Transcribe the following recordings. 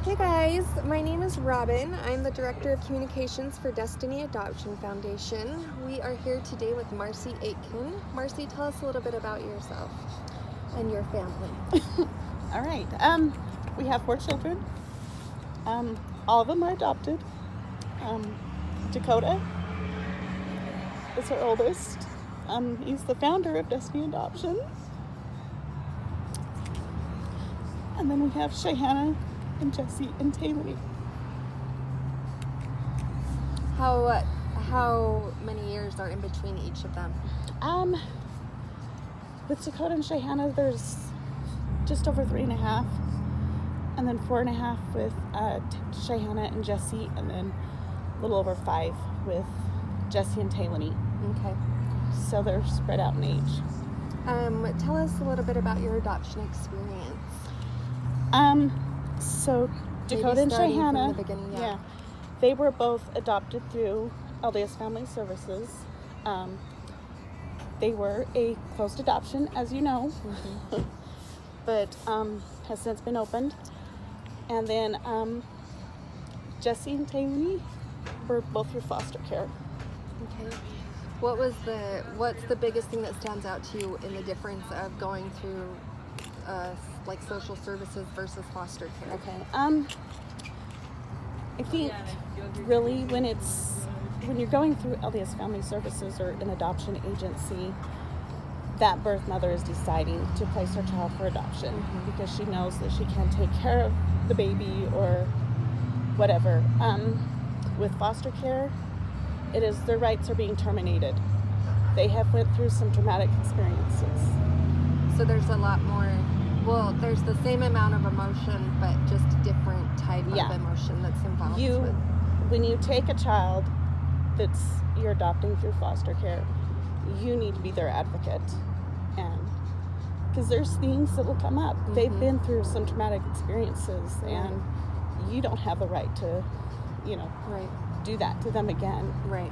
Hey guys, my name is Robin. I'm the Director of Communications for Destiny Adoption Foundation. We are here today with Marcie Aitken. Marcie, tell us a little bit about yourself and your family. All right. We have 4 children. All of them are adopted. Dakota is our oldest. He's the founder of Destiny Adoption. And then we have Shayhana and Jesse and Taylor. How many years are in between each of them? With Dakota and Shayhana, there's just over 3.5, and then 4.5 with Shayhana and Jesse, and then a little over 5 with Jesse and Taylor. Okay. So they're spread out in age. Tell us a little bit about your adoption experience. So Dakota and Shayhana, from the beginning, yeah. They were both adopted through LDS Family Services. They were a closed adoption, as you know, but has since been opened. And then Jesse and Taylor were both through foster care. Okay. What's the biggest thing that stands out to you in the difference of going through like social services versus foster care? Okay. I think really when you're going through LDS Family Services or an adoption agency, that birth mother is deciding to place her child for adoption because she knows that she can't take care of the baby or whatever. With foster care, it is their rights are being terminated. They have went through some traumatic experiences. So there's a lot more, there's the same amount of emotion, but just a different type of emotion that's involved. When you take a child you're adopting through foster care, you need to be their advocate. And because there's things that will come up. They've been through some traumatic experiences, and you don't have the right to, do that to them again. Right.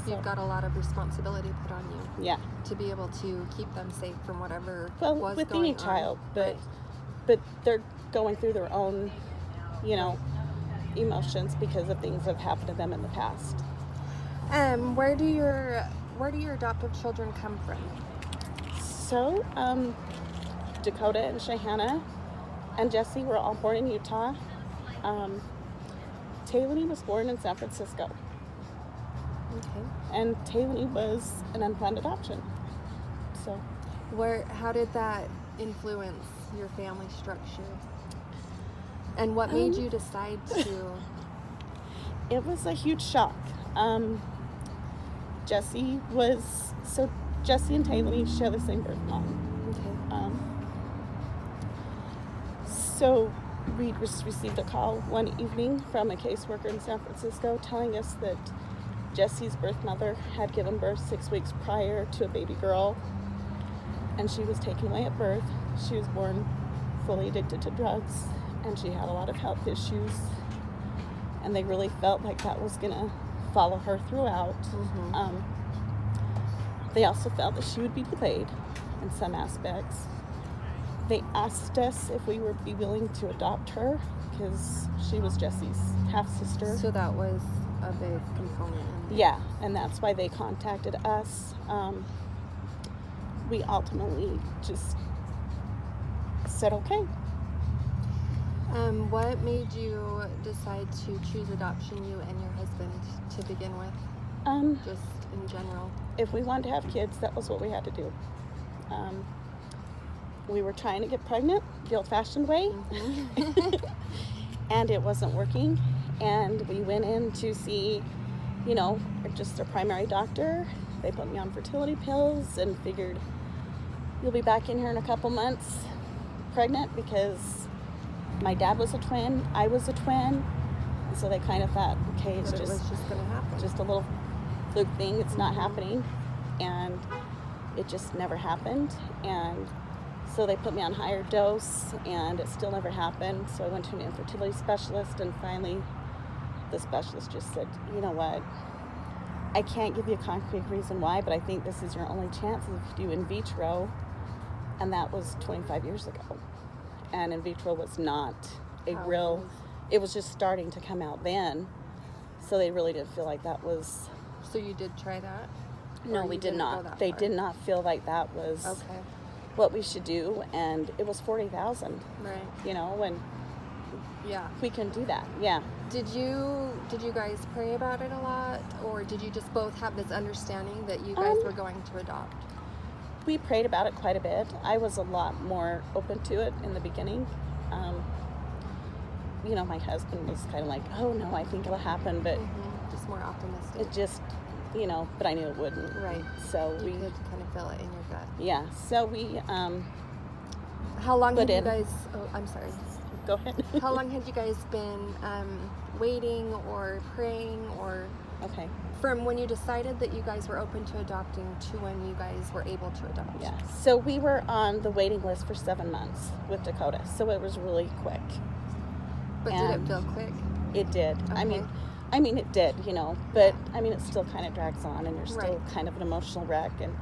So you've got a lot of responsibility put on you. Yeah. To be able to keep them safe from whatever was with going any child, on. but they're going through their own, emotions because of things that have happened to them in the past. Where do your adoptive children come from? So, Dakota and Shayhana and Jesse were all born in Utah. Taylor was born in San Francisco. Okay. And Taylor was an unplanned adoption. So, how did that influence your family structure? And what made you decide to? It was a huge shock. Jesse and Taylor share the same birth mom. Okay. So we just received a call one evening from a caseworker in San Francisco telling us that Jesse's birth mother had given birth 6 weeks prior to a baby girl, and she was taken away at birth. She was born fully addicted to drugs, and she had a lot of health issues, and they really felt like that was going to follow her throughout. They also felt that she would be delayed in some aspects. They asked us if we would be willing to adopt her because she was Jesse's half-sister. So that was a big component. Yeah, and that's why they contacted us. We ultimately just said okay. What made you decide to choose adoption, you and your husband, to begin with? Just in general. If we wanted to have kids, that was what we had to do. We were trying to get pregnant the old-fashioned way, and it wasn't working. And we went in to see, just their primary doctor. They put me on fertility pills and figured, you'll be back in here in a couple months pregnant because my dad was a twin, I was a twin. And so they kind of thought, okay, it was just going to happen. Just a little fluke thing, it's not happening. And it just never happened. And so they put me on higher dose, and it still never happened. So I went to an infertility specialist, and finally the specialist just said, you know what, I can't give you a concrete reason why, but I think this is your only chance if you do in vitro. And that was 25 years ago. And in vitro was not a real it was just starting to come out then. So they really didn't feel like that was... So you did try that? No, we did not. They did not feel like that was what we should do, and it was $40,000. Right. You know, and yeah, we couldn't do that. Yeah. Did you guys pray about it a lot, or did you just both have this understanding that you guys were going to adopt? We prayed about it quite a bit. I was a lot more open to it in the beginning. You know, my husband was kind of like, "Oh no, I think it'll happen," but just more optimistic. It just, you know, but I knew it wouldn't. Right. So you could kind of feel it in your gut. Yeah. So we. How long had you guys? Oh, I'm sorry. Go ahead. How long had you guys been waiting or praying, or from when you decided that you guys were open to adopting to when you guys were able to adopt? Yeah. So we were on the waiting list for 7 months with Dakota. So it was really quick. But did it feel quick? It did. Okay. I mean, it did, you know, but I mean, it still kind of drags on, and you're still kind of an emotional wreck, and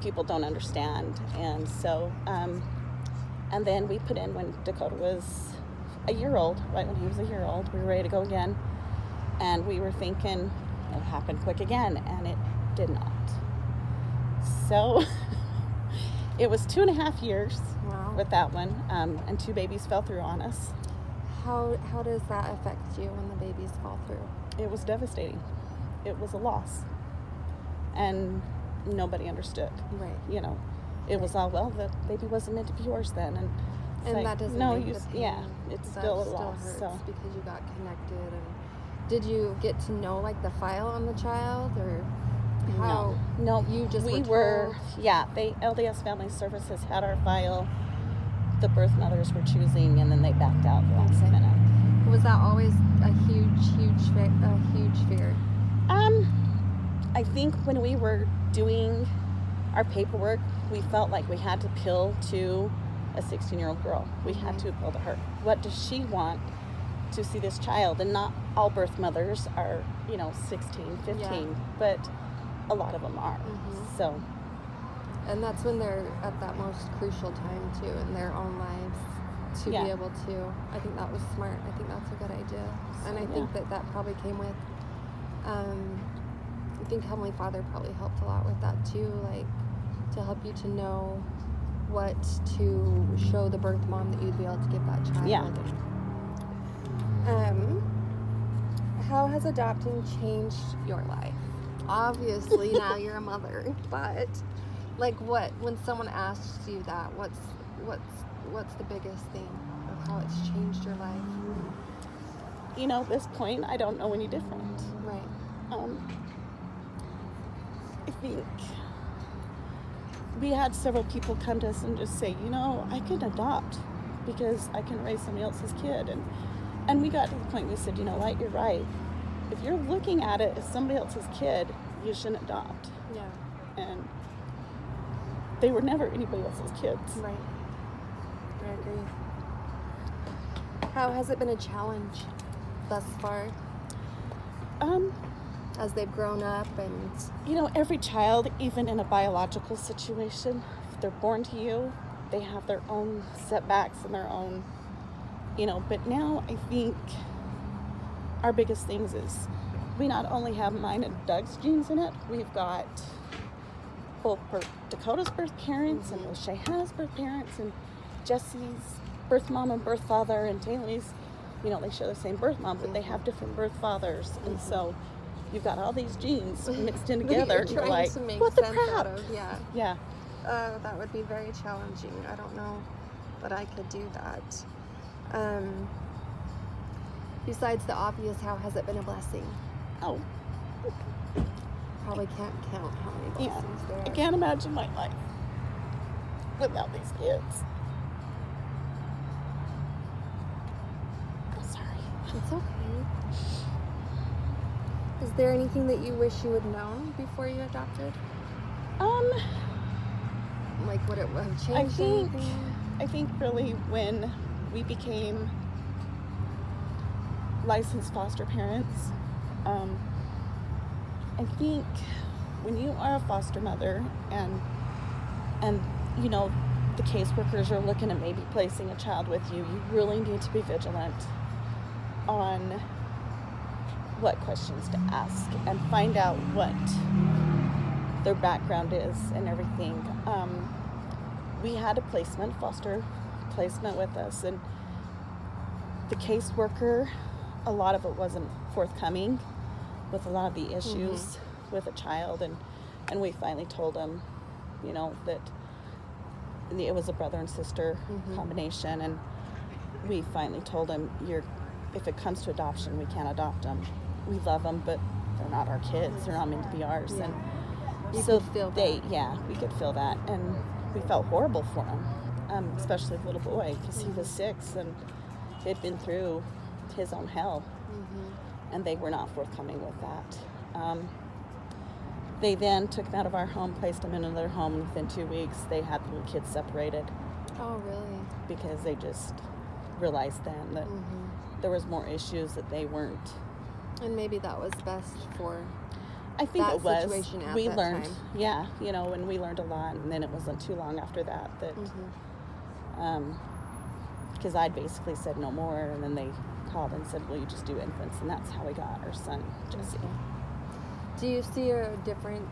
people don't understand. And so, and then we put in when Dakota was a year old, right when he was a year old, we were ready to go again. And we were thinking it'll happen quick again, and it did not. So it was 2.5 years with that one, and 2 babies fell through on us. How does that affect you when the babies fall through? It was devastating. It was a loss. And nobody understood. Right. You know, it was all, well, the baby wasn't meant to be yours then. And like, that doesn't make the pain. Yeah, it's still a loss. Hurts so. Because you got connected. And did you get to know, like, the file on the child, or how? No. You just they LDS Family Services had our file. The birth mothers were choosing, and then they backed out the last minute. Was that always a huge fear? I think when we were doing our paperwork, we felt like we had to appeal to a 16-year-old girl. We had to appeal to her. What does she want to see this child? And not all birth mothers are, 16, 15, but a lot of them are. So. And that's when they're at that most crucial time, too, in their own lives, to be able to. I think that was smart. I think that's a good idea. And I think that probably came with, I think Heavenly Father probably helped a lot with that, too, like, to help you to know what to show the birth mom that you'd be able to give that child. Yeah. How has adopting changed your life? Obviously, now you're a mother, but... Like what? When someone asks you that, what's the biggest thing of how it's changed your life? At this point, I don't know any different. Right. I think we had several people come to us and just say, I can adopt because I can raise somebody else's kid, and we got to the point we said, you know what, you're right. If you're looking at it as somebody else's kid, you shouldn't adopt. Yeah. And they were never anybody else's kids. Right. I agree. How has it been a challenge thus far? As they've grown up and... every child, even in a biological situation, if they're born to you, they have their own setbacks and their own, but now I think our biggest things is we not only have mine and Doug's genes in it, we've got both Dakota's birth parents and Shayana's birth parents and Jesse's birth mom and birth father and Taylor's, they share the same birth mom, but they have different birth fathers. And so you've got all these genes mixed in together. You're trying like, to make what the sense crap? Out of, Yeah. That would be very challenging. I don't know that I could do that. Besides the obvious, how has it been a blessing? Oh. Probably can't count how many blessings there are. I can't imagine my life without these kids. I'm sorry. It's okay. Is there anything that you wish you had known before you adopted? Like, would it have changed anything? I think really when we became licensed foster parents, I think when you are a foster mother and the caseworkers are looking at maybe placing a child with you, you really need to be vigilant on what questions to ask and find out what their background is and everything. We had a foster placement with us, and the caseworker, a lot of it wasn't forthcoming with a lot of the issues with a child, and we finally told them, that it was a brother and sister combination, and we finally told them, if it comes to adoption, we can't adopt them. We love them, but they're not our kids. They're not meant to be ours. Yeah. And You so could feel that. we could feel that, and we felt horrible for him, especially the little boy, because he was 6 and he'd been through his own hell, and they were not forthcoming with that. They then took him out of our home, placed him in another home, and within 2 weeks they had the little kids separated. Oh, really? Because they just realized then that there was more issues that they weren't. And maybe that was best for I think that it was. situation at We that learned, time. and we learned a lot, and then it wasn't too long after that because I'd basically said no more, and then they called and said, well, you just do infants, and that's how we got our son, Jesse. Do you see a difference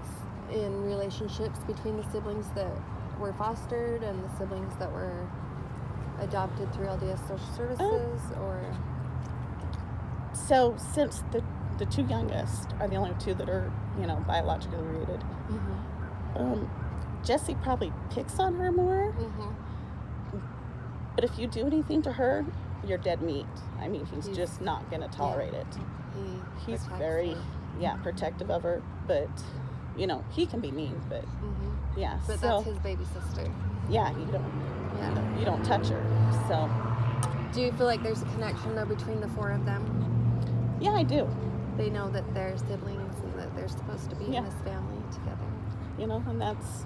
in relationships between the siblings that were fostered and the siblings that were adopted through LDS Social Services, or? So since the 2 youngest are the only 2 that are, biologically related, Jesse probably picks on her more. But if you do anything to her, you're dead meat. I mean, he's just not going to tolerate it. He's very, protective of her, but, he can be mean, but, But so, that's his baby sister. Yeah, you don't touch her, so. Do you feel like there's a connection, though, between the 4 of them? Yeah, I do. They know that they're siblings and that they're supposed to be in this family together. And that's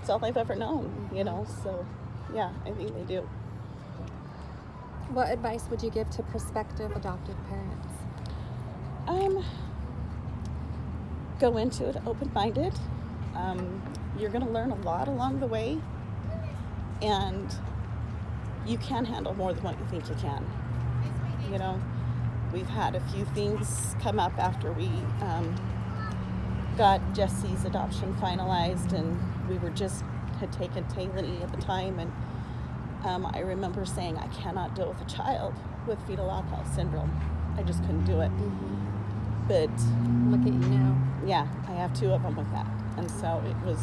all they've ever known, so, yeah, I think they do. What advice would you give to prospective adoptive parents? Go into it open-minded. You're going to learn a lot along the way, and you can handle more than what you think you can. We've had a few things come up after we got Jesse's adoption finalized, and we had taken Taylor at the time, and I remember saying, I cannot deal with a child with fetal alcohol syndrome. I just couldn't do it. But look at you now. Yeah, I have 2 of them with that, and so it was.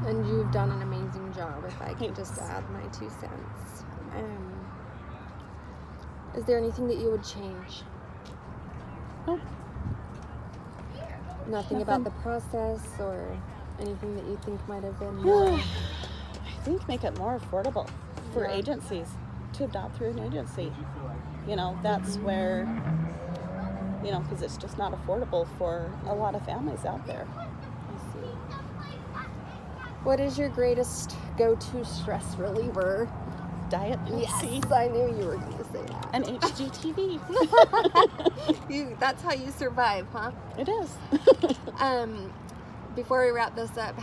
And you've done an amazing job, if I can Thanks. just add my 2 cents. Is there anything that you would change? Nope. Nothing about the process or anything that you think might have been more? I think make it more affordable for agencies to adopt through an agency. That's where, because it's just not affordable for a lot of families out there. I see. What is your greatest go-to stress reliever? Diet Pepsi. Yes, I knew you were going to say that. And HGTV. That's how you survive, huh? It is. Before we wrap this up,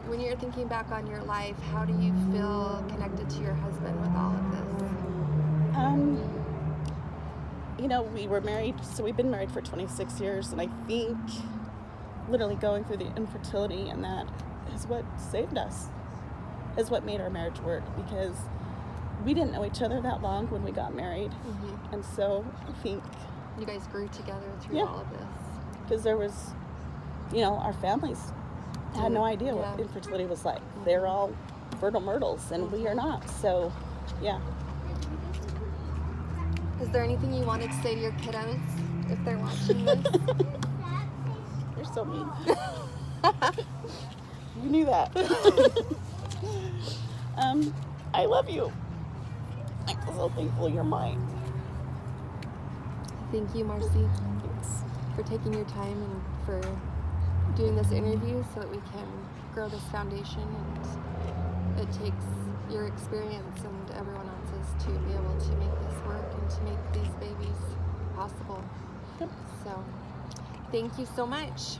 when you're thinking back on your life, how do you feel connected to your husband with all of this? We were married, so we've been married for 26 years, and I think literally going through the infertility and that is what saved us, is what made our marriage work, because we didn't know each other that long when we got married. And so I think you guys grew together through all of this. Because there was, our families had no idea what infertility was like. They're all fertile myrtles, and we are not. So, yeah. Is there anything you wanted to say to your kiddos if they're watching this? You're so mean. You knew that. I love you. I'm so thankful you're mine. Thank you, Marcie. Thanks. For taking your time and for doing this interview so that we can grow this foundation, and it takes your experience and everyone else's to be able to make this work and to make these babies possible. Yep. So, thank you so much.